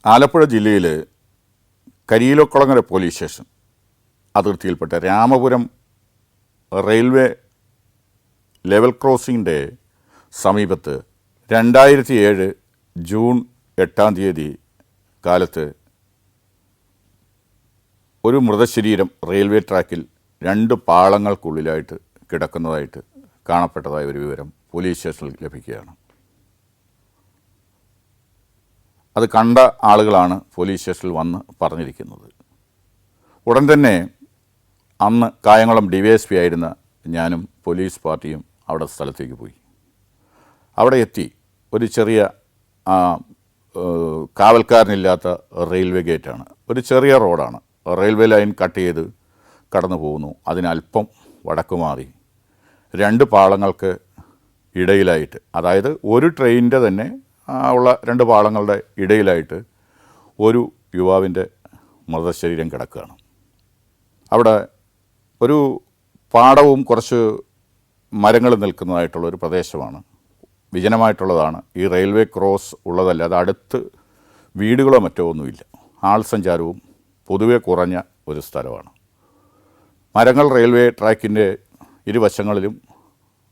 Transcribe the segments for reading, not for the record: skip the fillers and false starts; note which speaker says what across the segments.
Speaker 1: ആലപ്പുഴ ജില്ലയിൽ Kariyilakulangara police station അതിർത്തിയിൽപ്പെട്ട Ramapuram railway level ക്രോസിങ്ങിൻ്റെ സമീപത്ത് 2007 ജൂൺ 8 കാലത്ത് ഒരു മൃതശരീരം റെയിൽവേ ട്രാക്കിൽ 2 പാളങ്ങൾക്കുള്ളിലായിട്ട് കിടക്കുന്നതായിട്ട് കാണപ്പെട്ടതായ ഒരു വിവരം പോലീസ് സ്റ്റേഷനിൽ ലഭിക്കുകയാണ്. അത് കണ്ട ആളുകളാണ് പോലീസ് സ്റ്റേഷനിൽ വന്ന് പറഞ്ഞിരിക്കുന്നത്. ഉടൻ തന്നെ അന്ന് കായംകുളം DYSP ആയിരുന്ന ഞാനും പോലീസ് പാർട്ടിയും അവിടെ സ്ഥലത്തേക്ക് പോയി. അവിടെ എത്തി ഒരു ചെറിയ കാവൽക്കാരനില്ലാത്ത റെയിൽവേ ഗേറ്റാണ്, ഒരു ചെറിയ റോഡാണ്. റെയിൽവേ ലൈൻ കട്ട് ചെയ്ത് കടന്നു പോകുന്നു. അതിനല്പം വടക്ക് മാറി 2 പാളങ്ങൾക്ക് ഇടയിലായിട്ട്, അതായത് ഒരു ട്രെയിനിൻ്റെ തന്നെ ഉള്ള 2 പാളങ്ങളുടെ ഇടയിലായിട്ട് ഒരു യുവാവിൻ്റെ മൃതശരീരം കിടക്കുകയാണ്. അവിടെ ഒരു പാടവും കുറച്ച് മരങ്ങൾ നിൽക്കുന്നതായിട്ടുള്ളൊരു പ്രദേശമാണ്, വിജനമായിട്ടുള്ളതാണ്. ഈ റെയിൽവേ ക്രോസ് ഉള്ളതല്ല, അത് അടുത്ത് വീടുകളോ മറ്റോ ഒന്നുമില്ല. ആൾ സഞ്ചാരവും പൊതുവെ കുറഞ്ഞ ഒരു സ്ഥലമാണ്. മരങ്ങൾ റെയിൽവേ ട്രാക്കിൻ്റെ ഇരുവശങ്ങളിലും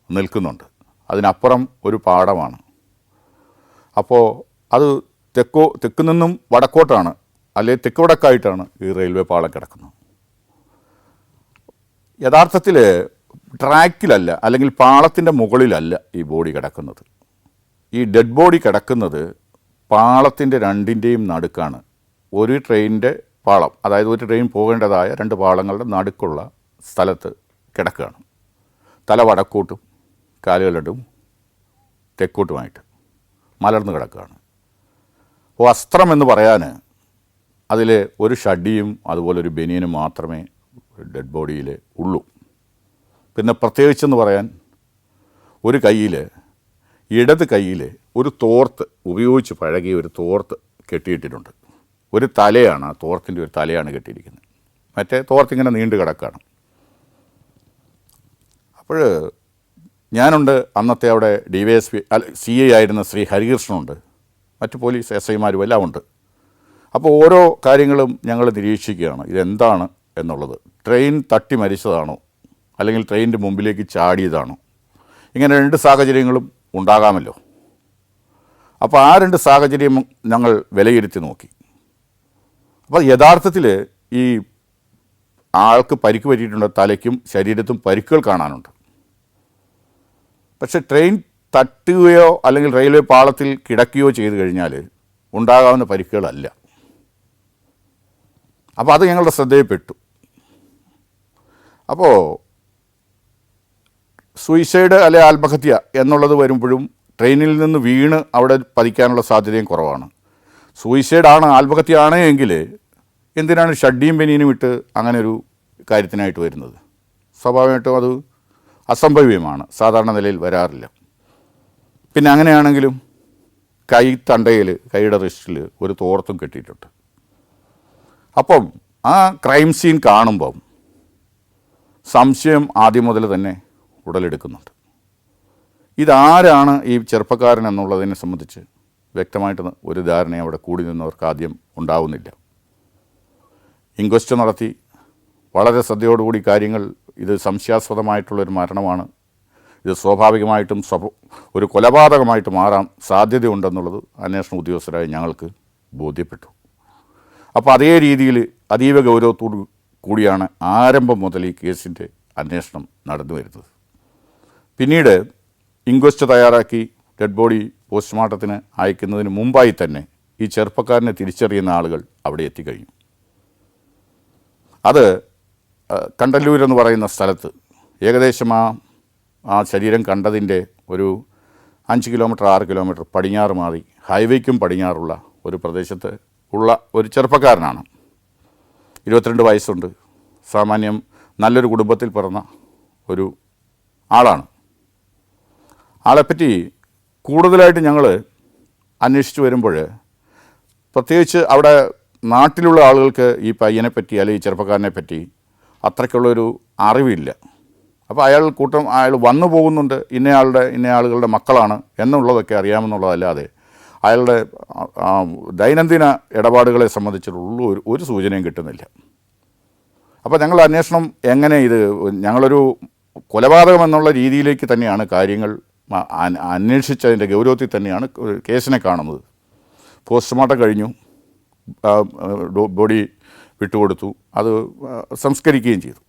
Speaker 1: നിൽക്കുന്നുണ്ട്. അതിനപ്പുറം ഒരു പാടമാണ്. അപ്പോൾ അത് തെക്ക് നിന്നും വടക്കോട്ടാണ്, അല്ലെങ്കിൽ തെക്ക് വടക്കായിട്ടാണ് ഈ റെയിൽവേ പാളം കിടക്കുന്നത്. യഥാർത്ഥത്തിൽ ട്രാക്കിലല്ല, അല്ലെങ്കിൽ പാളത്തിൻ്റെ മുകളിലല്ല ഈ ബോഡി കിടക്കുന്നത്. ഈ ഡെഡ് ബോഡി കിടക്കുന്നത് പാളത്തിൻ്റെ 2ൻ്റെയും നടുക്കാണ്. ഒരു ട്രെയിനിൻ്റെ പാളം, അതായത് ഒരു ട്രെയിൻ പോകേണ്ടതായ 2 പാളങ്ങളുടെ നടുക്കുള്ള സ്ഥലത്ത് കിടക്കുകയാണ്. തല വടക്കോട്ടും കാലുകളുടെയും തെക്കോട്ടുമായിട്ട് മലർന്ന് കിടക്കുകയാണ്. വസ്ത്രം എന്ന് പറയാൻ അതിൽ ഒരു ഷഡിയും അതുപോലെ ഒരു ബനിയനും മാത്രമേ ഡെഡ് ബോഡിയിൽ ഉള്ളൂ. പിന്നെ പ്രത്യേകിച്ചെന്ന് പറയാൻ ഒരു കയ്യിൽ, ഇടത് കയ്യിൽ ഒരു തോർത്ത് ഉപയോഗിച്ച് പഴകിയ ഒരു തോർത്ത് കെട്ടിയിട്ടിട്ടുണ്ട്. ഒരു തലയാണ്, ആ തോർത്തിൻ്റെ ഒരു തലയാണ് കെട്ടിയിരിക്കുന്നത്. മറ്റേ തോർത്തിങ്ങനെ നീണ്ടു കിടക്കുകയാണ്. അപ്പോൾ ഞാനുണ്ട്, അന്നത്തെ അവിടെ DYSP CI ആയിരുന്ന ശ്രീ ഹരികൃഷ്ണനുണ്ട്, മറ്റ് പോലീസ് SIമാരും എല്ലാം ഉണ്ട്. അപ്പോൾ ഓരോ കാര്യങ്ങളും ഞങ്ങൾ നിരീക്ഷിക്കുകയാണ്, ഇതെന്താണ് എന്നുള്ളത്. ട്രെയിൻ തട്ടി മരിച്ചതാണോ, അല്ലെങ്കിൽ ട്രെയിനിൻ്റെ മുമ്പിലേക്ക് ചാടിയതാണോ? ഇങ്ങനെ 2 സാഹചര്യങ്ങളും ഉണ്ടാകാമല്ലോ. അപ്പോൾ ആ 2 സാഹചര്യം ഞങ്ങൾ വിലയിരുത്തി നോക്കി. അപ്പോൾ യഥാർത്ഥത്തിൽ ഈ ആൾക്ക് പരിക്ക് പറ്റിയിട്ടുണ്ട്, തലയ്ക്കും ശരീരത്തും പരിക്കുകൾ കാണാനുണ്ട്. പക്ഷേ ട്രെയിൻ തട്ടുകയോ അല്ലെങ്കിൽ റെയിൽവേ പാളത്തിൽ കിടക്കുകയോ ചെയ്തു കഴിഞ്ഞാൽ ഉണ്ടാകാവുന്ന പരിക്കുകളല്ല. അപ്പോൾ അത് ഞങ്ങളുടെ ശ്രദ്ധയിൽപ്പെട്ടു. അപ്പോൾ സൂയിസൈഡ് അല്ലെ ആത്മഹത്യ എന്നുള്ളത് വരുമ്പോഴും ട്രെയിനിൽ നിന്ന് വീണ് അവിടെ പതിക്കാനുള്ള സാധ്യതയും കുറവാണ്. സൂയിസൈഡാണ്, ആത്മഹത്യയാണ് എങ്കിൽ എന്തിനാണ് ഷഡിയും ബനിയനും ഇട്ട് അങ്ങനെ ഒരു കാര്യത്തിനായിട്ട് വരുന്നത്? സ്വാഭാവികമായിട്ടും അത് അസംഭവ്യമാണ്, സാധാരണ നിലയിൽ വരാറില്ല. പിന്നെ അങ്ങനെയാണെങ്കിലും കൈത്തണ്ടയിൽ, കൈയുടെ റിസ്റ്റിൽ ഒരു തോർത്തും കെട്ടിയിട്ടുണ്ട്. അപ്പം ആ ക്രൈം സീൻ കാണുമ്പം സംശയം ആദ്യം മുതൽ തന്നെ ഉടലെടുക്കുന്നുണ്ട്. ഇതാരാണ് ഈ ചെറുപ്പക്കാരൻ എന്നുള്ളതിനെ സംബന്ധിച്ച് വ്യക്തമായിട്ട് ഒരു ധാരണ അവിടെ കൂടി നിന്നവർക്ക് ആദ്യം ഉണ്ടാവുന്നില്ല. ഇൻക്വസ്റ്റ് നടത്തി വളരെ ശ്രദ്ധയോടുകൂടി കാര്യങ്ങൾ, ഇത് സംശയാസ്പദമായിട്ടുള്ളൊരു മരണമാണ്, ഇത് സ്വാഭാവികമായിട്ടും ഒരു കൊലപാതകമായിട്ട് മാറാൻ സാധ്യതയുണ്ടെന്നുള്ളത് അന്വേഷണ ഉദ്യോഗസ്ഥരായ ഞങ്ങൾക്ക് ബോധ്യപ്പെട്ടു. അപ്പോൾ അതേ രീതിയിൽ അതീവ ഗൗരവത്തോടു കൂടിയാണ് ആരംഭം മുതൽ ഈ കേസിൻ്റെ അന്വേഷണം നടന്നു വരുന്നത്. പിന്നീട് ഇൻക്വസ്റ്റ് തയ്യാറാക്കി ഡെഡ് ബോഡി പോസ്റ്റ്മോർട്ടത്തിന് അയക്കുന്നതിന് മുമ്പായി തന്നെ ഈ ചെറുപ്പക്കാരനെ തിരിച്ചറിയുന്ന ആളുകൾ അവിടെ എത്തിക്കഴിഞ്ഞു. അത് കണ്ടല്ലൂരെന്ന് പറയുന്ന സ്ഥലത്ത് ഏകദേശം ആ ശരീരം കണ്ടതിൻ്റെ ഒരു 5 കിലോമീറ്റർ 6 കിലോമീറ്റർ പടിഞ്ഞാറ് മാറി ഹൈവേക്കും പടിഞ്ഞാറുള്ള ഒരു പ്രദേശത്ത് ഉള്ള ഒരു ചെറുപ്പക്കാരനാണ്. 22 വയസ്സുണ്ട്. സാമാന്യം നല്ലൊരു കുടുംബത്തിൽ പിറന്ന ഒരു ആളാണ്. ആളെപ്പറ്റി കൂടുതലായിട്ട് ഞങ്ങൾ അന്വേഷിച്ച് വരുമ്പോൾ, പ്രത്യേകിച്ച് അവിടെ നാട്ടിലുള്ള ആളുകൾക്ക് ഈ പയ്യനെ പറ്റി അല്ലെങ്കിൽ ഈ ചെറുപ്പക്കാരനെ പറ്റി അത്രയ്ക്കുള്ളൊരു അറിവില്ല. അപ്പോൾ അയാൾ വന്നു പോകുന്നുണ്ട്, ഇന്ന ആളുകളുടെ മക്കളാണ് എന്നുള്ളതൊക്കെ അറിയാമെന്നുള്ളതല്ലാതെ അയാളുടെ ദൈനംദിന ഇടപാടുകളെ സംബന്ധിച്ചിട്ടുള്ള ഒരു സൂചനയും കിട്ടുന്നില്ല. അപ്പോൾ ഞങ്ങൾ അന്വേഷണം എങ്ങനെ ഞങ്ങളൊരു കൊലപാതകം എന്നുള്ള രീതിയിലേക്ക് തന്നെയാണ് കാര്യങ്ങൾ അന്വേഷിച്ചതിൻ്റെ ഗൗരവത്തിൽ തന്നെയാണ് കേസിനെ കാണുന്നത്. പോസ്റ്റ്മോർട്ടം കഴിഞ്ഞു, ബോഡി വിട്ടുകൊടുത്തു, അത് സംസ്കരിക്കുകയും ചെയ്തു.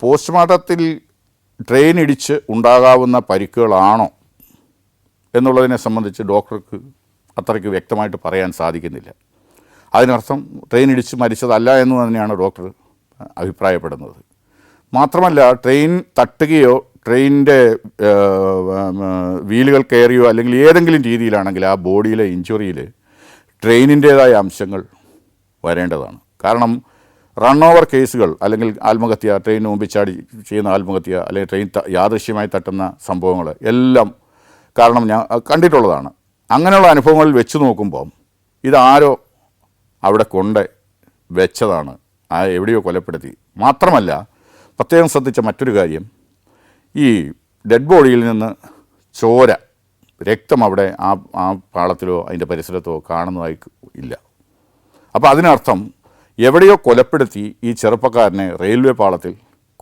Speaker 1: പോസ്റ്റ്മോർട്ടത്തിൽ ട്രെയിൻ ഇടിച്ച് ഉണ്ടാകാവുന്ന പരിക്കുകളാണോ എന്നുള്ളതിനെ സംബന്ധിച്ച് ഡോക്ടർക്ക് അത്രയ്ക്ക് വ്യക്തമായിട്ട് പറയാൻ സാധിക്കുന്നില്ല. അതിനർത്ഥം ട്രെയിൻ ഇടിച്ച് മരിച്ചതല്ല എന്ന് തന്നെയാണ് ഡോക്ടർ അഭിപ്രായപ്പെടുന്നത്. മാത്രമല്ല, ട്രെയിൻ തട്ടുകയോ ട്രെയിനിൻ്റെ വീലുകൾ കയറിയോ അല്ലെങ്കിൽ ഏതെങ്കിലും രീതിയിലാണെങ്കിൽ ആ ബോഡിയിലെ ഇഞ്ചുറിയിൽ ട്രെയിനിൻ്റേതായ അംശങ്ങൾ വരേണ്ടതാണ്. കാരണം റൺ ഓവർ കേസുകൾ അല്ലെങ്കിൽ ആത്മഹത്യ, ട്രെയിനിന് മുമ്പിൽ ചാടി ചെയ്യുന്ന ആത്മഹത്യ, അല്ലെങ്കിൽ ട്രെയിൻ യാദൃശ്യമായി തട്ടുന്ന സംഭവങ്ങൾ എല്ലാം കാരണം ഞാൻ കണ്ടിട്ടുള്ളതാണ്. അങ്ങനെയുള്ള അനുഭവങ്ങളിൽ വെച്ച് നോക്കുമ്പോൾ ഇതാരോ അവിടെ കൊണ്ട് വെച്ചതാണ്, എവിടെയോ കൊലപ്പെടുത്തി. മാത്രമല്ല, പ്രത്യേകം ശ്രദ്ധിച്ച മറ്റൊരു കാര്യം, ഈ ഡെഡ് ബോഡിയിൽ നിന്ന് ചോര, രക്തം അവിടെ ആ പാളത്തിലോ അതിൻ്റെ പരിസരത്തോ കാണുന്നതായി ഇല്ല. അപ്പോൾ അതിനർത്ഥം എവിടെയോ കൊലപ്പെടുത്തി ഈ ചെറുപ്പക്കാരനെ റെയിൽവേ പാളത്തിൽ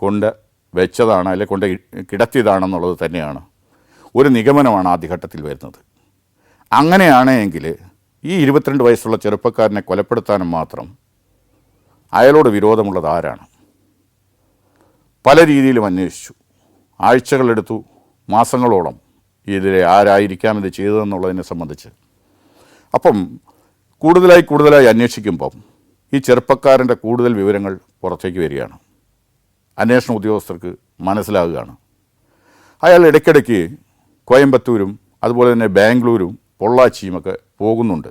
Speaker 1: കൊണ്ട് വെച്ചതാണ്, അല്ലെങ്കിൽ കൊണ്ട് കിടത്തിയതാണെന്നുള്ളത് തന്നെയാണ് ഒരു നിഗമനമാണ് ആദ്യഘട്ടത്തിൽ വരുന്നത്. അങ്ങനെയാണെങ്കിൽ ഈ 22 വയസ്സുള്ള ചെറുപ്പക്കാരനെ കൊലപ്പെടുത്താനും മാത്രം അയാളോട് വിരോധമുള്ളത് ആരാണ്? പല രീതിയിലും അന്വേഷിച്ചു, ആഴ്ചകളെടുത്തു, മാസങ്ങളോളം ഇതിലെ ആരായിരിക്കാം ഇത് ചെയ്തതെന്നുള്ളതിനെ സംബന്ധിച്ച്. അപ്പം കൂടുതലായി അന്വേഷിക്കുമ്പം ഈ ചെറുപ്പക്കാരൻ്റെ കൂടുതൽ വിവരങ്ങൾ പുറത്തേക്ക് വരികയാണ്. അന്വേഷണ ഉദ്യോഗസ്ഥർക്ക് മനസ്സിലാകുകയാണ് അയാൾ ഇടയ്ക്കിടയ്ക്ക് കോയമ്പത്തൂരും അതുപോലെ തന്നെ ബാംഗ്ലൂരും പൊള്ളാച്ചിയുമൊക്കെ പോകുന്നുണ്ട്.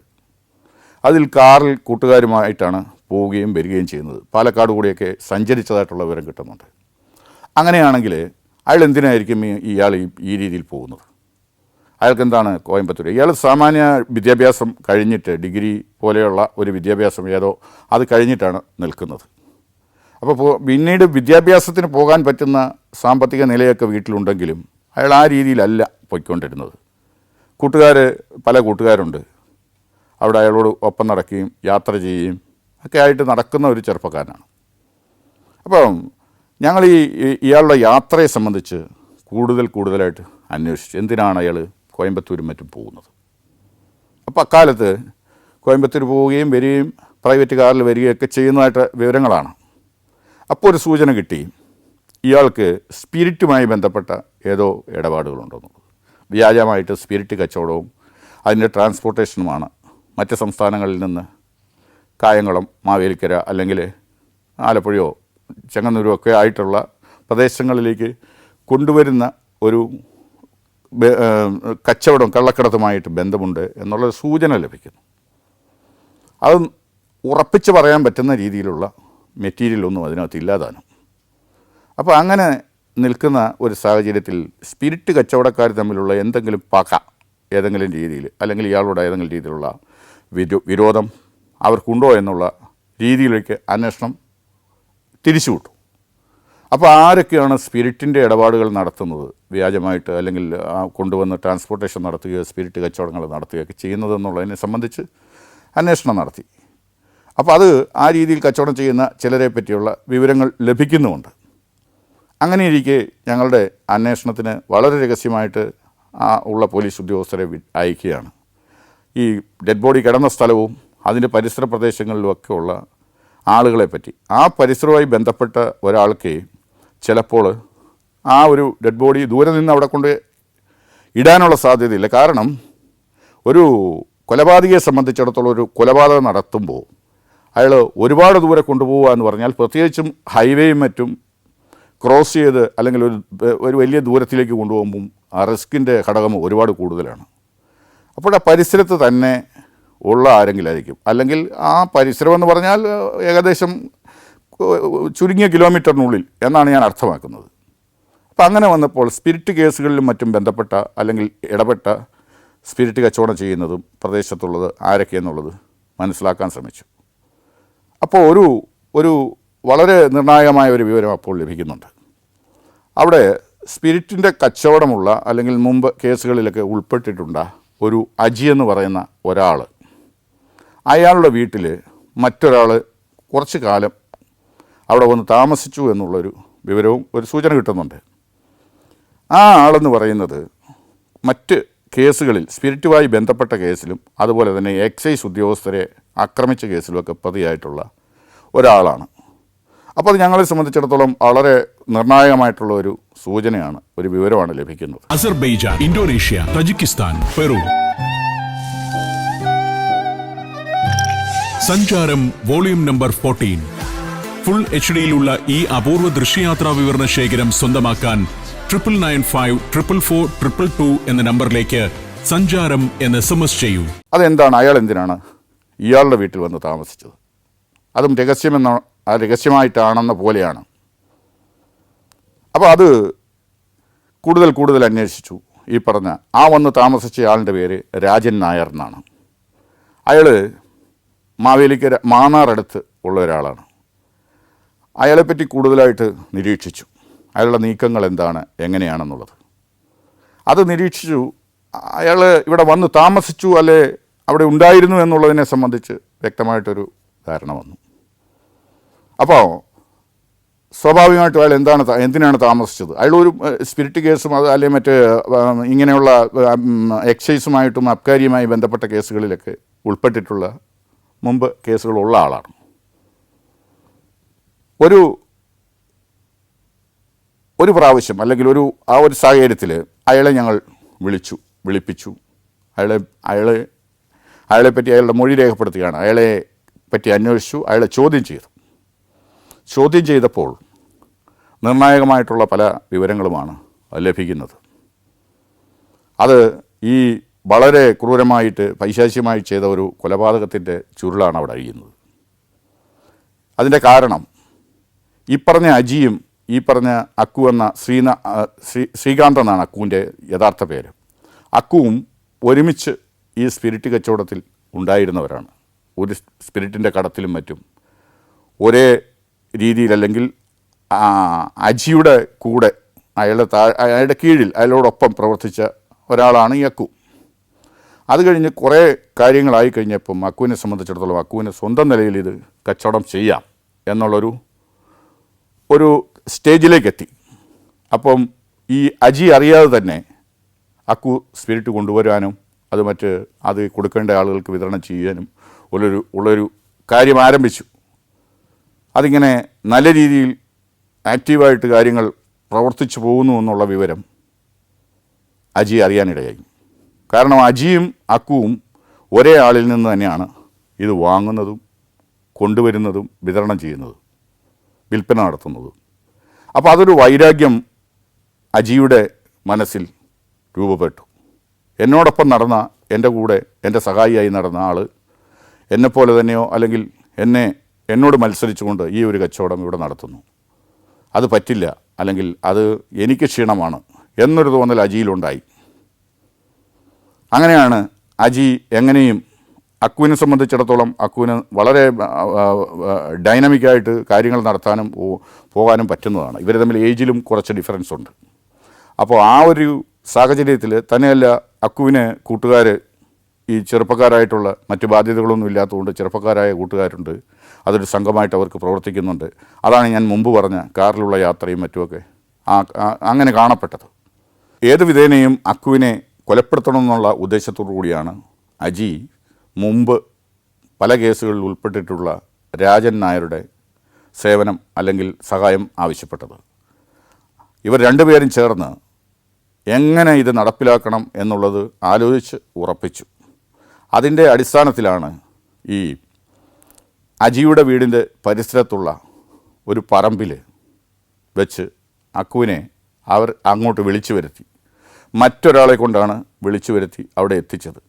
Speaker 1: അതിൽ കാറിൽ കൂട്ടുകാരുമായിട്ടാണ് പോവുകയും വരികയും ചെയ്യുന്നത്. പാലക്കാട് കൂടിയൊക്കെ സഞ്ചരിച്ചതായിട്ടുള്ള വിവരം കിട്ടുന്നുണ്ട്. അങ്ങനെയാണെങ്കിൽ അയാൾ എന്തിനായിരിക്കും ഇയാൾ ഈ രീതിയിൽ പോകുന്നത്? അയാൾക്ക് എന്താണ് കോയമ്പത്തൂർ? ഇയാൾ സാമാന്യ വിദ്യാഭ്യാസം കഴിഞ്ഞിട്ട്, ഡിഗ്രി പോലെയുള്ള ഒരു വിദ്യാഭ്യാസം ഏതോ അത് കഴിഞ്ഞിട്ടാണ് നിൽക്കുന്നത്. അപ്പോൾ പിന്നീട് വിദ്യാഭ്യാസത്തിന് പോകാൻ പറ്റുന്ന സാമ്പത്തിക നിലയൊക്കെ വീട്ടിലുണ്ടെങ്കിലും അയാൾ ആ രീതിയിലല്ല പോയിക്കൊണ്ടിരുന്നത്. പല കൂട്ടുകാരുണ്ട്, അവിടെ അയാളോട് ഒപ്പം നടക്കുകയും യാത്ര ചെയ്യുകയും ഒക്കെ ആയിട്ട് നടക്കുന്ന ഒരു ചെറുപ്പക്കാരനാണ്. അപ്പം ഞങ്ങൾ ഇയാളുടെ യാത്രയെ സംബന്ധിച്ച് കൂടുതലായിട്ട് അന്വേഷിച്ചു. എന്തിനാണ് അയാൾ കോയമ്പത്തൂരും മറ്റും പോകുന്നത്? അപ്പോൾ അക്കാലത്ത് കോയമ്പത്തൂർ പോവുകയും വരികയും പ്രൈവറ്റ് കാറിൽ വരികയൊക്കെ ചെയ്യുന്നതായിട്ട് വിവരങ്ങളാണ്. അപ്പോൾ ഒരു സൂചന കിട്ടി, ഇയാൾക്ക് സ്പിരിറ്റുമായി ബന്ധപ്പെട്ട ഏതോ ഇടപാടുകളുണ്ടെന്നുള്ളത്. വ്യാജമായിട്ട് സ്പിരിറ്റ് കച്ചവടവും അതിൻ്റെ ട്രാൻസ്പോർട്ടേഷനുമാണ് മറ്റ് സംസ്ഥാനങ്ങളിൽ നിന്ന് കായംകുളം, മാവേലിക്കര അല്ലെങ്കിൽ ആലപ്പുഴയോ ചെങ്ങന്നൂരോ ഒക്കെ ആയിട്ടുള്ള പ്രദേശങ്ങളിലേക്ക് കൊണ്ടുവരുന്ന ഒരു കച്ചവടം, കള്ളക്കടത്തുമായിട്ട് ബന്ധമുണ്ട് എന്നുള്ള സൂചന ലഭിക്കുന്നു. അത് ഉറപ്പിച്ച് പറയാൻ പറ്റുന്ന രീതിയിലുള്ള മെറ്റീരിയലൊന്നും അതിനകത്ത് ഇല്ലാതാനും. അപ്പോൾ അങ്ങനെ നിൽക്കുന്ന ഒരു സാഹചര്യത്തിൽ സ്പിരിറ്റ് കച്ചവടക്കാർ തമ്മിലുള്ള എന്തെങ്കിലും ഏതെങ്കിലും രീതിയിൽ അല്ലെങ്കിൽ ഇയാളോട് ഏതെങ്കിലും രീതിയിലുള്ള വിരോധം അവർക്കുണ്ടോ എന്നുള്ള രീതിയിലേക്ക് അന്വേഷണം തിരിച്ചുവിട്ടു. അപ്പോൾ ആരൊക്കെയാണ് സ്പിരിറ്റിൻ്റെ ഇടപാടുകൾ നടത്തുന്നത്, വ്യാജമായിട്ട് അല്ലെങ്കിൽ കൊണ്ടുവന്ന് ട്രാൻസ്പോർട്ടേഷൻ നടത്തുകയോ സ്പിരിറ്റ് കച്ചവടങ്ങൾ നടത്തുകയൊക്കെ ചെയ്യുന്നതെന്നുള്ളതിനെ സംബന്ധിച്ച് അന്വേഷണം നടത്തി. അപ്പോൾ അത് ആ രീതിയിൽ കച്ചവടം ചെയ്യുന്ന ചിലരെ പറ്റിയുള്ള വിവരങ്ങൾ ലഭിക്കുന്നുമുണ്ട്. അങ്ങനെയിരിക്കെ ഞങ്ങളുടെ അന്വേഷണത്തിന് വളരെ രഹസ്യമായിട്ട് ഉള്ള പോലീസ് ഉദ്യോഗസ്ഥരെ അയക്കുകയാണ്. ഈ ഡെഡ് ബോഡി കിടന്ന സ്ഥലവും അതിൻ്റെ പരിസര പ്രദേശങ്ങളിലുമൊക്കെ ഉള്ള ആളുകളെ പറ്റി, ആ പരിസരവുമായി ബന്ധപ്പെട്ട ഒരാൾക്ക് ചിലപ്പോൾ ആ ഒരു ഡെഡ് ബോഡി ദൂരെ നിന്ന് അവിടെ കൊണ്ട് ഇടാനുള്ള സാധ്യതയില്ല. കാരണം ഒരു കൊലപാതകയെ സംബന്ധിച്ചിടത്തോളം ഒരു കൊലപാതകം നടത്തുമ്പോൾ അയാൾ ഒരുപാട് ദൂരെ കൊണ്ടുപോകുക എന്ന് പറഞ്ഞാൽ, പ്രത്യേകിച്ചും ഹൈവേയും മറ്റും ക്രോസ് ചെയ്ത് അല്ലെങ്കിൽ ഒരു വലിയ ദൂരത്തിലേക്ക് കൊണ്ടുപോകുമ്പം ആ റിസ്കിൻ്റെ ഘടകം ഒരുപാട് കൂടുതലാണ്. അപ്പോൾ ആ പരിസരത്ത് തന്നെ ഉള്ള ആരെങ്കിലും ആയിരിക്കും, അല്ലെങ്കിൽ ആ പരിസരം എന്ന് പറഞ്ഞാൽ ഏകദേശം ചുരുങ്ങിയ കിലോമീറ്ററിനുള്ളിൽ എന്നാണ് ഞാൻ അർത്ഥമാക്കുന്നത്. അപ്പം അങ്ങനെ വന്നപ്പോൾ സ്പിരിറ്റ് കേസുകളിലും മറ്റും ബന്ധപ്പെട്ട അല്ലെങ്കിൽ ഇടപെട്ട സ്പിരിറ്റ് കച്ചവടം ചെയ്യുന്നതും പ്രദേശത്തുള്ളത് ആരൊക്കെയെന്നുള്ളത് മനസ്സിലാക്കാൻ ശ്രമിച്ചു. അപ്പോൾ ഒരു വളരെ നിർണായകമായ ഒരു വിവരം അപ്പോൾ ലഭിക്കുന്നുണ്ട്. അവിടെ സ്പിരിറ്റിൻ്റെ കച്ചവടമുള്ള അല്ലെങ്കിൽ മുമ്പ് കേസുകളിലൊക്കെ ഉൾപ്പെട്ടിട്ടുണ്ട ഒരു അജി എന്ന് പറയുന്ന ഒരാൾ, അയാളുടെ വീട്ടിൽ മറ്റൊരാൾ കുറച്ച് കാലം അവിടെ വന്ന് താമസിച്ചു എന്നുള്ളൊരു വിവരവും ഒരു സൂചന കിട്ടുന്നുണ്ട്. ആ ആളെന്ന് പറയുന്നത് മറ്റ് കേസുകളിൽ സ്പിരിറ്റുമായി ബന്ധപ്പെട്ട കേസിലും അതുപോലെ തന്നെ എക്സൈസ് ഉദ്യോഗസ്ഥരെ ആക്രമിച്ച കേസിലുമൊക്കെ പ്രതിയായിട്ടുള്ള ഒരാളാണ്. അപ്പോൾ അത് ഞങ്ങളെ സംബന്ധിച്ചിടത്തോളം വളരെ നിർണായകമായിട്ടുള്ള ഒരു സൂചനയാണ്, ഒരു വിവരമാണ് ലഭിക്കുന്നത്.
Speaker 2: Azerbaijan, Indonesia, Tajikistan, Peru. സഞ്ചാരം വോളിയം നമ്പർ 14. ഫുൾ HD-യിലുള്ള ഈ അപൂർവ ദൃശ്യയാത്രാ വിവരണ ശേഖരം സ്വന്തമാക്കാൻ 99544422 എന്ന നമ്പറിലേക്ക് സഞ്ചാരം എന്ന് SMS ചെയ്യൂ.
Speaker 1: അതെന്താണ്, അയാൾ എന്തിനാണ് ഇയാളുടെ വീട്ടിൽ വന്ന് താമസിച്ചത്? അതും രഹസ്യമായിട്ടാണെന്ന പോലെയാണ്. അപ്പോൾ അത് കൂടുതൽ അന്വേഷിച്ചു. ഈ പറഞ്ഞ ആ വന്ന് താമസിച്ച ആളിൻ്റെ പേര് രാജൻ നായർ എന്നാണ്. അയാൾ മാവേലിക്കര മാന്നാറടുത്ത് ഉള്ള ഒരാളാണ്. അയാളെപ്പറ്റി കൂടുതലായിട്ട് നിരീക്ഷിച്ചു. അയാളുടെ നീക്കങ്ങൾ എന്താണ്, എങ്ങനെയാണെന്നുള്ളത് അത് നിരീക്ഷിച്ചു. അയാൾ ഇവിടെ വന്ന് താമസിച്ചു അല്ലെ അവിടെ ഉണ്ടായിരുന്നു എന്നുള്ളതിനെ സംബന്ധിച്ച് വ്യക്തമായിട്ടൊരു ധാരണ വന്നു. അപ്പോൾ സ്വാഭാവികമായിട്ടും അയാൾ എന്തിനാണ് താമസിച്ചത്? അയാൾ ഒരു സ്പിരിറ്റ് കേസും അത് അല്ലെങ്കിൽ മറ്റ് ഇങ്ങനെയുള്ള എക്സൈസുമായിട്ടും അബ്കാരിയുമായി ബന്ധപ്പെട്ട കേസുകളിലൊക്കെ ഉൾപ്പെട്ടിട്ടുള്ള മുമ്പ് കേസുകളുള്ള ആളാണ്. ഒരു പ്രാവശ്യം അല്ലെങ്കിൽ ആ ഒരു സാഹചര്യത്തിൽ അയാളെ ഞങ്ങൾ വിളിപ്പിച്ചു. അയാളെപ്പറ്റി അയാളുടെ മൊഴി രേഖപ്പെടുത്തുകയാണ്. അയാളെ പറ്റി അന്വേഷിച്ചു. അയാളെ ചോദ്യം ചെയ്തപ്പോൾ നിർണായകമായിട്ടുള്ള പല വിവരങ്ങളുമാണ് ലഭിക്കുന്നത്. അത് ഈ വളരെ ക്രൂരമായിട്ട് പൈശാചികമായി ചെയ്ത ഒരു കൊലപാതകത്തിൻ്റെ ചുരുളാണ് അവിടെ അഴിയുന്നത്. അതിൻ്റെ കാരണം ഈ പറഞ്ഞ അജിയും ഈ പറഞ്ഞ അക്കു എന്ന ശ്രീകാന്ത് എന്നാണ് അക്കുവിൻ്റെ യഥാർത്ഥ പേര്. അക്കുവും ഒരുമിച്ച് ഈ സ്പിരിറ്റ് കച്ചവടത്തിൽ ഉണ്ടായിരുന്നവരാണ്. ഒരു സ്പിരിറ്റിൻ്റെ കടത്തിലും മറ്റും ഒരേ രീതിയിലല്ലെങ്കിൽ അജിയുടെ കൂടെ അയാളുടെ കീഴിൽ അയാളോടൊപ്പം പ്രവർത്തിച്ച ഒരാളാണ് ഈ അക്കു. അത് കഴിഞ്ഞ് കുറേ കാര്യങ്ങളായി കഴിഞ്ഞപ്പം അക്കുവിനെ സംബന്ധിച്ചിടത്തോളം അക്കുവിന് സ്വന്തം നിലയിൽ ഇത് കച്ചവടം ചെയ്യാം എന്നുള്ളൊരു സ്റ്റേജിലേക്കെത്തി. അപ്പം ഈ അജി അറിയാതെ തന്നെ അക്കു സ്പിരിറ്റ് കൊണ്ടുവരാനും അത് കൊടുക്കേണ്ട ആളുകൾക്ക് വിതരണം ചെയ്യാനും ഉള്ളൊരു കാര്യം ആരംഭിച്ചു. അതിങ്ങനെ നല്ല രീതിയിൽ ആക്റ്റീവായിട്ട് കാര്യങ്ങൾ പ്രവർത്തിച്ചു പോകുന്നു എന്നുള്ള വിവരം അജി അറിയാനിടയായി. കാരണം അജിയും അക്കുവും ഒരേ ആളിൽ നിന്ന് തന്നെയാണ് ഇത് വാങ്ങുന്നതും കൊണ്ടുവരുന്നതും വിതരണം ചെയ്യുന്നതും വിൽപ്പന നടത്തുന്നതും. അപ്പോൾ അതൊരു വൈരാഗ്യം അജിയുടെ മനസ്സിൽ രൂപപ്പെട്ടു. എന്നോടൊപ്പം നടന്ന, എൻ്റെ കൂടെ എൻ്റെ സഹായിയായി നടന്ന ആൾ എന്നെപ്പോലെ തന്നെയോ അല്ലെങ്കിൽ എന്നോട് മത്സരിച്ചുകൊണ്ട് ഈ ഒരു കച്ചവടം ഇവിടെ നടത്തുന്നു. അത് പറ്റില്ല, അല്ലെങ്കിൽ അത് എനിക്ക് ക്ഷീണമാണ് എന്നൊരു തോന്നൽ അജിയിലുണ്ടായി. അങ്ങനെയാണ് അജി എങ്ങനെയും അക്കുവിനെ സംബന്ധിച്ചിടത്തോളം അക്കുവിന് വളരെ ഡൈനാമിക്കായിട്ട് കാര്യങ്ങൾ നടത്താനും പോകാനും പറ്റുന്നതാണ്. ഇവർ തമ്മിൽ ഏജിലും കുറച്ച് ഡിഫറൻസ് ഉണ്ട്. അപ്പോൾ ആ ഒരു സാഹചര്യത്തിൽ തന്നെയല്ല അക്കുവിന് കൂട്ടുകാർ ഈ ചെറുപ്പക്കാരായിട്ടുള്ള മറ്റ് ബാധ്യതകളൊന്നും ഇല്ലാത്തതുകൊണ്ട് ചെറുപ്പക്കാരായ കൂട്ടുകാരുണ്ട്. അതൊരു സംഘമായിട്ട് അവർക്ക് പ്രവർത്തിക്കുന്നുണ്ട്. അതാണ് ഞാൻ മുമ്പ് പറഞ്ഞ കാറിലുള്ള യാത്രയും മറ്റുമൊക്കെ അങ്ങനെ കാണപ്പെട്ടത്. ഏത് വിധേനയും അക്കുവിനെ കൊലപ്പെടുത്തണമെന്നുള്ള ഉദ്ദേശത്തോടു കൂടിയാണ് അജി മുമ്പ് പല കേസുകളിൽ ഉൾപ്പെട്ടിട്ടുള്ള രാജൻ നായരുടെ സേവനം അല്ലെങ്കിൽ സഹായം ആവശ്യപ്പെട്ടത്. ഇവർ രണ്ടുപേരും ചേർന്ന് എങ്ങനെ ഇത് നടപ്പിലാക്കണം എന്നുള്ളത് ആലോചിച്ച് ഉറപ്പിച്ചു. അതിൻ്റെ അടിസ്ഥാനത്തിലാണ് ഈ അജിയുടെ വീടിൻ്റെ പരിസരത്തുള്ള ഒരു പറമ്പിൽ വെച്ച് അക്കുവിനെ അവർ അങ്ങോട്ട് വിളിച്ചു വരുത്തി. മറ്റൊരാളെ കൊണ്ടാണ് വിളിച്ചു വരുത്തി അവിടെ എത്തിച്ചത്.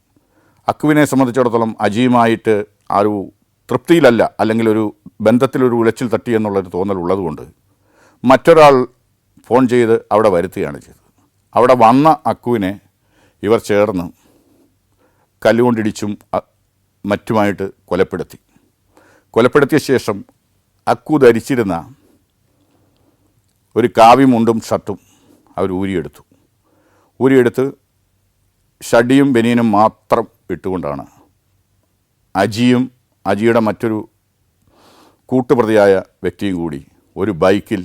Speaker 1: അക്കുവിനെ സംബന്ധിച്ചിടത്തോളം അജിയുമായിട്ട് ആ ഒരു തൃപ്തിയിലല്ല, അല്ലെങ്കിൽ ഒരു ബന്ധത്തിലൊരു ഉലച്ചിൽ തട്ടി എന്നുള്ളൊരു തോന്നൽ ഉള്ളതുകൊണ്ട് മറ്റൊരാൾ ഫോൺ ചെയ്ത് അവിടെ വരുത്തുകയാണ് ചെയ്തത്. അവിടെ വന്ന അക്കുവിനെ ഇവർ ചേർന്ന് കല്ലുകൊണ്ടിടിച്ചും മറ്റുമായിട്ട് കൊലപ്പെടുത്തിയ ശേഷം അക്കു ധരിച്ചിരുന്ന ഒരു കാവ്യമുണ്ടും ഷർട്ടും അവർ ഊരിയെടുത്ത് ഷഡിയും ബനിയനും മാത്രം ഇട്ടുകൊണ്ടാണ് അജിയുടെ മറ്റൊരു കൂട്ടുപ്രതിയായ വ്യക്തിയും കൂടി ഒരു ബൈക്കിൽ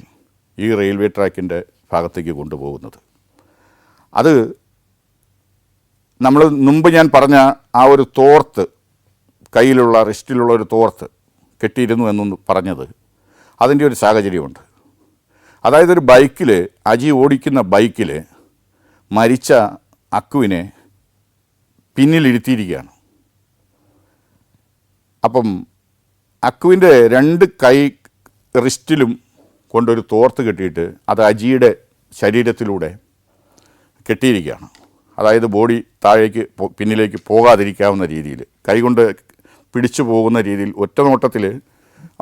Speaker 1: ഈ റെയിൽവേ ട്രാക്കിൻ്റെ ഭാഗത്തേക്ക് കൊണ്ടുപോകുന്നത്. അത് നമ്മൾ മുമ്പ് ഞാൻ പറഞ്ഞ ആ ഒരു തോർത്ത്, കയ്യിലുള്ള റിസ്റ്റിലുള്ള ഒരു തോർത്ത് കെട്ടിയിരുന്നു എന്നൊന്ന് പറഞ്ഞത്, അതിൻ്റെ ഒരു സാഹചര്യമുണ്ട്. അതായത് ഒരു ബൈക്കിൽ, അജി ഓടിക്കുന്ന ബൈക്കിൽ മരിച്ച അക്കുവിനെ പിന്നിലിരുത്തിയിരിക്കുകയാണ്. അപ്പം അക്കുവിൻ്റെ 2 കൈ റിസ്റ്റിലും കൊണ്ടൊരു തോർത്ത് കെട്ടിയിട്ട് അത് അജിയുടെ ശരീരത്തിലൂടെ കെട്ടിയിരിക്കുകയാണ്. അതായത് ബോഡി താഴേക്ക് പിന്നിലേക്ക് പോകാതിരിക്കാവുന്ന രീതിയിൽ, കൈകൊണ്ട് പിടിച്ചു പോകുന്ന രീതിയിൽ, ഒറ്റ നോട്ടത്തിൽ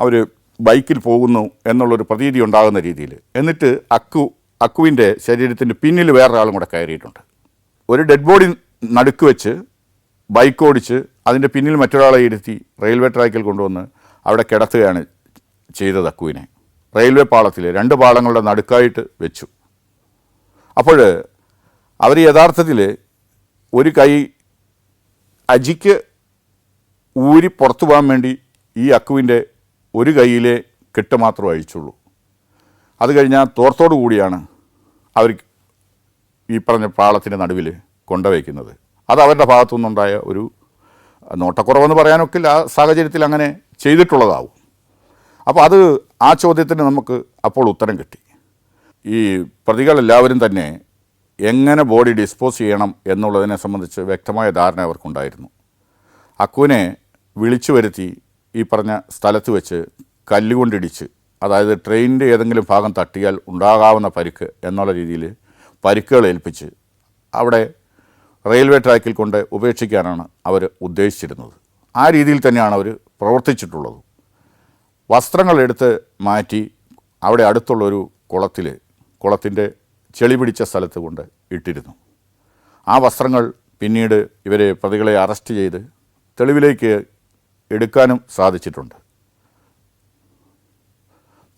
Speaker 1: അവർ ബൈക്കിൽ പോകുന്നു എന്നുള്ളൊരു പ്രതീതി ഉണ്ടാകുന്ന രീതിയിൽ. എന്നിട്ട് അക്കുവിൻ്റെ ശരീരത്തിൻ്റെ പിന്നിൽ വേറൊരാളും കൂടെ കയറിയിട്ടുണ്ട്. ഒരു ഡെഡ് ബോഡി നടുക്ക് വെച്ച് ബൈക്ക് ഓടിച്ച് അതിൻ്റെ പിന്നിൽ മറ്റൊരാളെ ഇരുത്തി റെയിൽവേ ട്രാക്കിൽ കൊണ്ടുവന്ന് അവിടെ കിടത്തുകയാണ് ചെയ്തത്. അക്കുവിനെ റെയിൽവേ പാളത്തിൽ 2 പാളങ്ങളുടെ നടുക്കായിട്ട് വെച്ചു. അപ്പോൾ അവർ യഥാർത്ഥത്തിൽ ഒരു കൈ അജിക്ക് ഊരി പുറത്തു പോകാൻ വേണ്ടി ഈ അക്കുവിൻ്റെ ഒരു കൈയിലെ കെട്ട് മാത്രമേ അഴിച്ചുള്ളൂ. അത് കഴിഞ്ഞാൽ തോർത്തോടു കൂടിയാണ് അവർ ഈ പറഞ്ഞ പാളത്തിൻ്റെ നടുവിൽ കൊണ്ടുവയ്ക്കുന്നത്. അത് അവരുടെ ഭാഗത്തു നിന്നുണ്ടായ ഒരു നോട്ടക്കുറവെന്ന് പറയാനൊക്കെ ആ സാഹചര്യത്തിൽ അങ്ങനെ ചെയ്തിട്ടുള്ളതാവും. അപ്പോൾ അത് ആ ചോദ്യത്തിന് നമുക്ക് അപ്പോൾ ഉത്തരം കിട്ടി. ഈ പ്രതികളെല്ലാവരും തന്നെ എങ്ങനെ ബോഡി ഡിസ്പോസ് ചെയ്യണം എന്നുള്ളതിനെ സംബന്ധിച്ച് വ്യക്തമായ ധാരണ അവർക്കുണ്ടായിരുന്നു. അക്കുവിനെ വിളിച്ചു വരുത്തി ഈ പറഞ്ഞ സ്ഥലത്ത് വെച്ച് കല്ലുകൊണ്ടിടിച്ച്, അതായത് ട്രെയിനിൻ്റെ ഏതെങ്കിലും ഭാഗം തട്ടിയാൽ ഉണ്ടാകാവുന്ന പരിക്ക് എന്നുള്ള രീതിയിൽ പരിക്കുകൾ ഏൽപ്പിച്ച് അവിടെ റെയിൽവേ ട്രാക്കിൽ കൊണ്ട് ഉപേക്ഷിക്കാനാണ് അവർ ഉദ്ദേശിച്ചിരുന്നത്. ആ രീതിയിൽ തന്നെയാണ് അവർ പ്രവർത്തിച്ചിട്ടുള്ളത്. വസ്ത്രങ്ങൾ എടുത്ത് മാറ്റി അവിടെ അടുത്തുള്ളൊരു കുളത്തിൻ്റെ ചെളി പിടിച്ച സ്ഥലത്ത് കൊണ്ട് ഇട്ടിരുന്നു. ആ വസ്ത്രങ്ങൾ പിന്നീട് ഇവരെ പ്രതികളെ അറസ്റ്റ് ചെയ്ത് തെളിവിലേക്ക് എടുക്കാനും സാധിച്ചിട്ടുണ്ട്.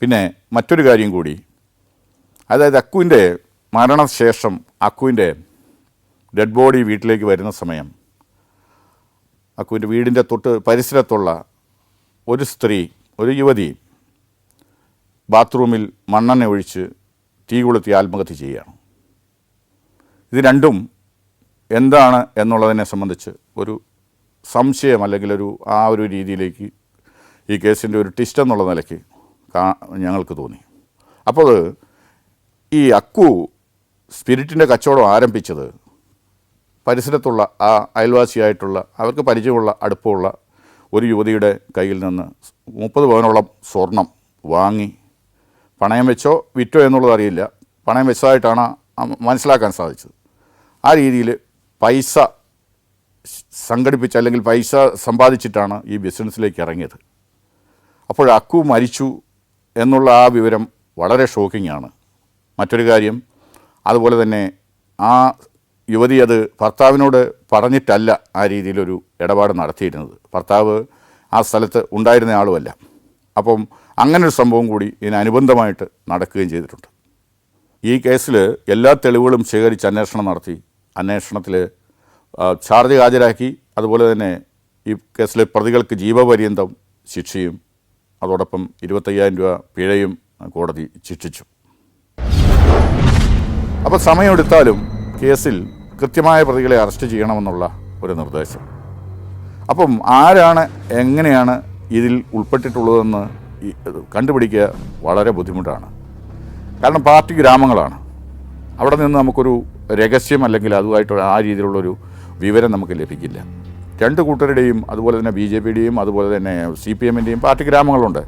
Speaker 1: പിന്നെ മറ്റൊരു കാര്യം കൂടി, അതായത് അക്കുവിൻ്റെ മരണശേഷം അക്കുവിൻ്റെ ഡെഡ് ബോഡി വീട്ടിലേക്ക് വരുന്ന സമയം അക്കുവിൻ്റെ വീടിൻ്റെ തൊട്ട് പരിസരത്തുള്ള ഒരു സ്ത്രീ, ഒരു യുവതി ബാത്റൂമിൽ മണ്ണെണ്ണ ഒഴിച്ച് തീ കൊളുത്തി ആത്മഹത്യ ചെയ്യുകയാണ്. ഇത് രണ്ടും എന്താണ് എന്നുള്ളതിനെ സംബന്ധിച്ച് ഒരു സംശയം, അല്ലെങ്കിൽ ആ ഒരു രീതിയിലേക്ക് ഈ കേസിൻ്റെ ഒരു ട്വിസ്റ്റ് എന്നുള്ള നിലയ്ക്ക് ഞങ്ങൾക്ക് തോന്നി. അപ്പോൾ ഈ അക്കു സ്പിരിറ്റിൻ്റെ കച്ചവടം ആരംഭിച്ചത് പരിസരത്തുള്ള ആ അയൽവാസിയായിട്ടുള്ള, അവർക്ക് പരിചയമുള്ള അടുപ്പമുള്ള ഒരു യുവതിയുടെ കയ്യിൽ നിന്ന് 30 പവനോളം സ്വർണം വാങ്ങി പണയം വെച്ചോ വിറ്റോ എന്നുള്ളത് അറിയില്ല, പണയം വെച്ചതായിട്ടാണ് മനസ്സിലാക്കാൻ സാധിച്ചത്. ആ രീതിയിൽ പൈസ സംഘടിപ്പിച്ച്, അല്ലെങ്കിൽ പൈസ സമ്പാദിച്ചിട്ടാണ് ഈ ബിസിനസ്സിലേക്ക് ഇറങ്ങിയത്. അപ്പോൾ അക്കു മരിച്ചു എന്നുള്ള ആ വിവരം വളരെ ഷോക്കിംഗ് ആണ്. മറ്റൊരു കാര്യം, അതുപോലെ തന്നെ ആ യുവതി അത് ഭർത്താവിനോട് പറഞ്ഞിട്ടല്ല ആ രീതിയിലൊരു ഇടപാട് നടത്തിയിരുന്നത്. ഭർത്താവ് ആ സ്ഥലത്ത് ഉണ്ടായിരുന്ന ആളുമല്ല. അപ്പം അങ്ങനൊരു സംഭവം കൂടി ഇതിനനുബന്ധമായിട്ട് നടക്കുകയും ചെയ്തിട്ടുണ്ട്. ഈ കേസിൽ എല്ലാ തെളിവുകളും ശേഖരിച്ച് അന്വേഷണം നടത്തി, അന്വേഷണത്തിൽ ചാർജ് ഹാജരാക്കി. അതുപോലെ തന്നെ ഈ കേസിലെ പ്രതികൾക്ക് ജീവപര്യന്തം ശിക്ഷയും അതോടൊപ്പം 25,000 രൂപ പിഴയും കോടതി ശിക്ഷിച്ചു. അപ്പോൾ സമയമെടുത്താലും കേസിൽ കൃത്യമായ പ്രതികളെ അറസ്റ്റ് ചെയ്യണമെന്നുള്ള ഒരു നിർദ്ദേശം. അപ്പം ആരാണ്, എങ്ങനെയാണ് ഇതിൽ ഉൾപ്പെട്ടിട്ടുള്ളതെന്ന് കണ്ടുപിടിക്കുക വളരെ ബുദ്ധിമുട്ടാണ്. കാരണം പാർട്ടി ഗ്രാമങ്ങളാണ്. അവിടെ നിന്ന് നമുക്കൊരു രഹസ്യം, അല്ലെങ്കിൽ അതുമായിട്ട് ആ രീതിയിലുള്ളൊരു വിവരം നമുക്ക് ലഭിക്കില്ല. 2 കൂട്ടരുടെയും, അതുപോലെ തന്നെ BJP-യുടെയും അതുപോലെ തന്നെ CPM-ൻ്റെയും പാർട്ടി ഗ്രാമങ്ങളുണ്ട്.